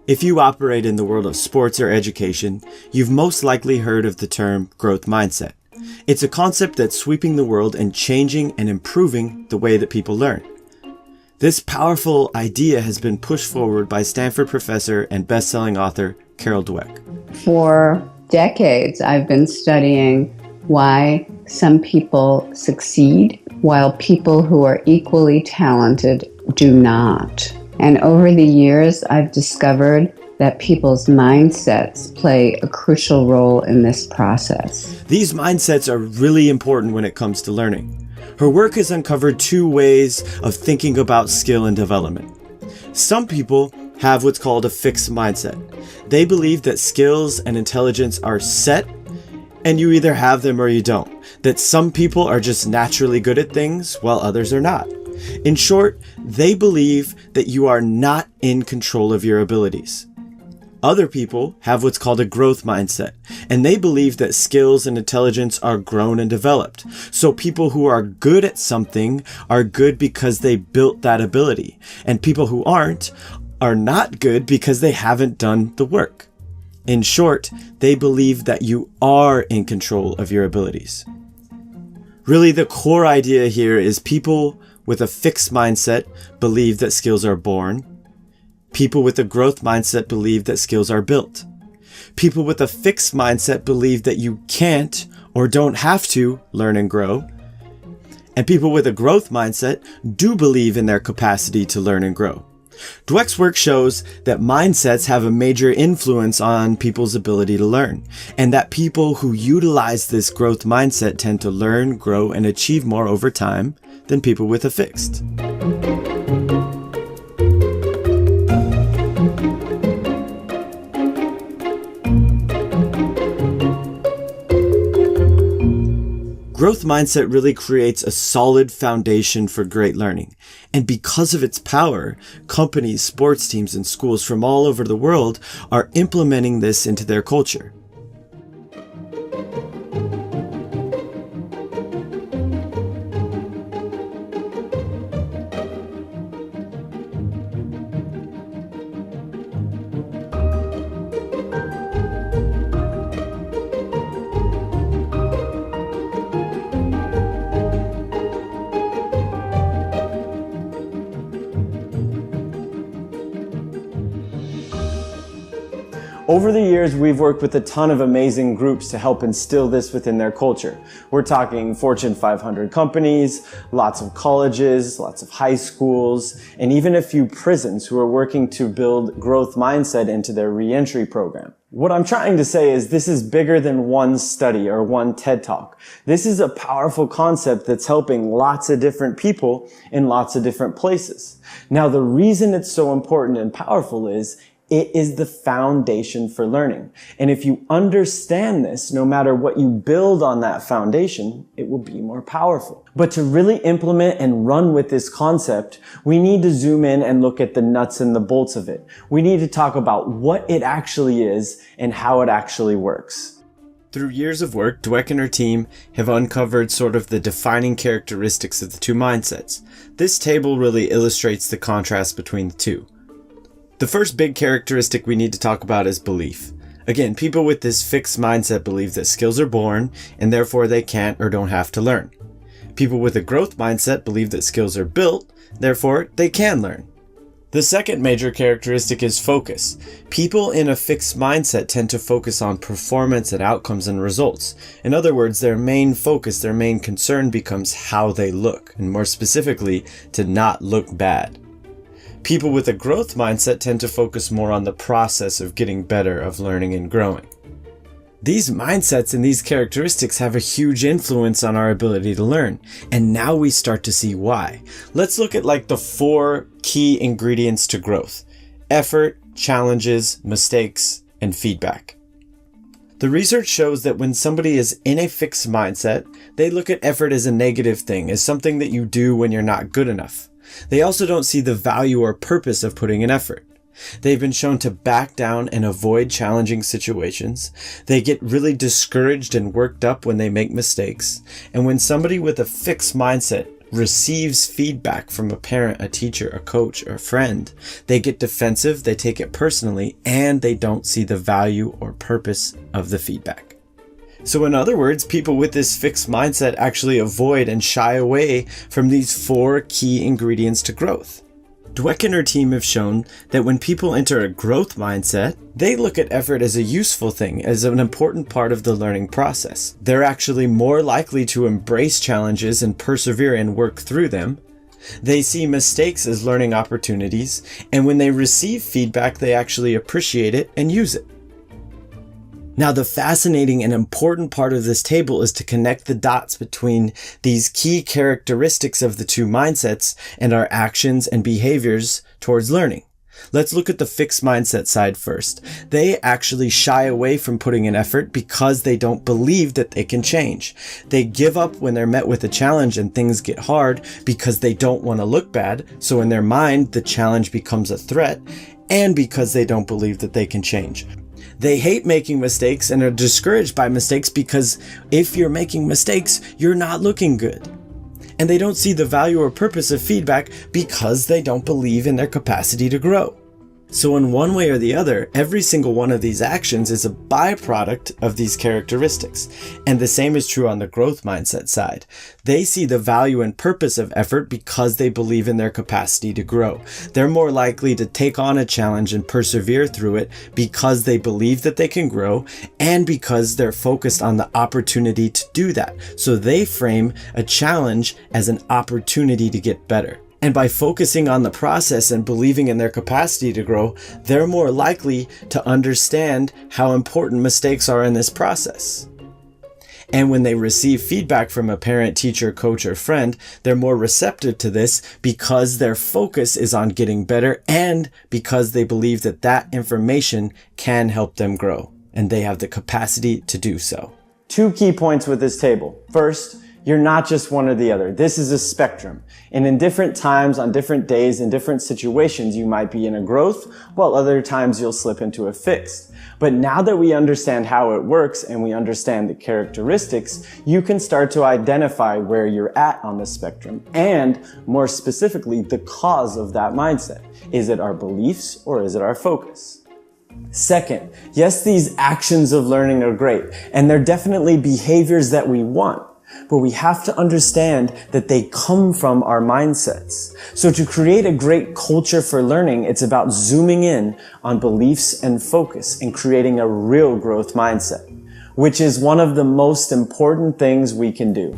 If you operate in the world of sports or education, you've most likely heard of the term growth mindset. It's a concept that's sweeping the world and changing and improving the way that people learn. This powerful idea has been pushed forward by Stanford professor and best-selling author Carol Dweck. For decades, I've been studying why some people succeed while people who are equally talented do not. And over the years, I've discovered that people's mindsets play a crucial role in this process. These mindsets are really important when it comes to learning. Her work has uncovered two ways of thinking about skill and development. Some people have what's called a fixed mindset. They believe that skills and intelligence are set and you either have them or you don't. That some people are just naturally good at things while others are not. In short, they believe that you are not in control of your abilities. Other people have what's called a growth mindset, and they believe that skills and intelligence are grown and developed. So people who are good at something are good because they built that ability, and people who aren't are not good because they haven't done the work. In short, they believe that you are in control of your abilities. Really, the core idea here is people with a fixed mindset believe that skills are born. People with a growth mindset believe that skills are built. People with a fixed mindset believe that you can't or don't have to learn and grow. And people with a growth mindset do believe in their capacity to learn and grow. Dweck's work shows that mindsets have a major influence on people's ability to learn, and that people who utilize this growth mindset tend to learn, grow, and achieve more over time than people with a fixed. Growth mindset really creates a solid foundation for great learning. And because of its power, companies, sports teams, and schools from all over the world are implementing this into their culture. Over the years, we've worked with a ton of amazing groups to help instill this within their culture. We're talking Fortune 500 companies, lots of colleges, lots of high schools, and even a few prisons who are working to build growth mindset into their reentry program. What I'm trying to say is this is bigger than one study or one TED Talk. This is a powerful concept that's helping lots of different people in lots of different places. Now, the reason it's so important and powerful is it is the foundation for learning. And if you understand this, no matter what you build on that foundation, it will be more powerful. But to really implement and run with this concept, we need to zoom in and look at the nuts and the bolts of it. We need to talk about what it actually is and how it actually works. Through years of work, Dweck and her team have uncovered sort of the defining characteristics of the two mindsets. This table really illustrates the contrast between the two. The first big characteristic we need to talk about is belief. Again, people with this fixed mindset believe that skills are born and therefore they can't or don't have to learn. People with a growth mindset believe that skills are built, therefore they can learn. The second major characteristic is focus. People in a fixed mindset tend to focus on performance and outcomes and results. In other words, their main focus, their main concern becomes how they look, and more specifically, to not look bad. People with a growth mindset tend to focus more on the process of getting better, of learning and growing. These mindsets and these characteristics have a huge influence on our ability to learn, and now we start to see why. Let's look at like the 4 key ingredients to growth: effort, challenges, mistakes, and feedback. The research shows that when somebody is in a fixed mindset, they look at effort as a negative thing, as something that you do when you're not good enough. They also don't see the value or purpose of putting in effort. They've been shown to back down and avoid challenging situations. They get really discouraged and worked up when they make mistakes. And when somebody with a fixed mindset receives feedback from a parent, a teacher, a coach, or a friend, they get defensive, they take it personally, and they don't see the value or purpose of the feedback. So in other words, people with this fixed mindset actually avoid and shy away from these 4 key ingredients to growth. Dweck and her team have shown that when people enter a growth mindset, they look at effort as a useful thing, as an important part of the learning process. They're actually more likely to embrace challenges and persevere and work through them. They see mistakes as learning opportunities, and when they receive feedback, they actually appreciate it and use it. Now, the fascinating and important part of this table is to connect the dots between these key characteristics of the 2 mindsets and our actions and behaviors towards learning. Let's look at the fixed mindset side first. They actually shy away from putting in effort because they don't believe that they can change. They give up when they're met with a challenge and things get hard because they don't want to look bad. So in their mind, the challenge becomes a threat, and because they don't believe that they can change. They hate making mistakes and are discouraged by mistakes because if you're making mistakes, you're not looking good. And they don't see the value or purpose of feedback because they don't believe in their capacity to grow. So in one way or the other, every single one of these actions is a byproduct of these characteristics. And the same is true on the growth mindset side. They see the value and purpose of effort because they believe in their capacity to grow. They're more likely to take on a challenge and persevere through it because they believe that they can grow and because they're focused on the opportunity to do that. So they frame a challenge as an opportunity to get better. And by focusing on the process and believing in their capacity to grow, they're more likely to understand how important mistakes are in this process. And when they receive feedback from a parent, teacher, coach, or friend, they're more receptive to this because their focus is on getting better and because they believe that that information can help them grow and they have the capacity to do so. 2 key points with this table. First, you're not just one or the other. This is a spectrum. And in different times, on different days, in different situations, you might be in a growth, while other times you'll slip into a fixed. But now that we understand how it works and we understand the characteristics, you can start to identify where you're at on the spectrum and, more specifically, the cause of that mindset. Is it our beliefs or is it our focus? Second, yes, these actions of learning are great, and they're definitely behaviors that we want. But we have to understand that they come from our mindsets. So to create a great culture for learning, it's about zooming in on beliefs and focus and creating a real growth mindset, which is one of the most important things we can do.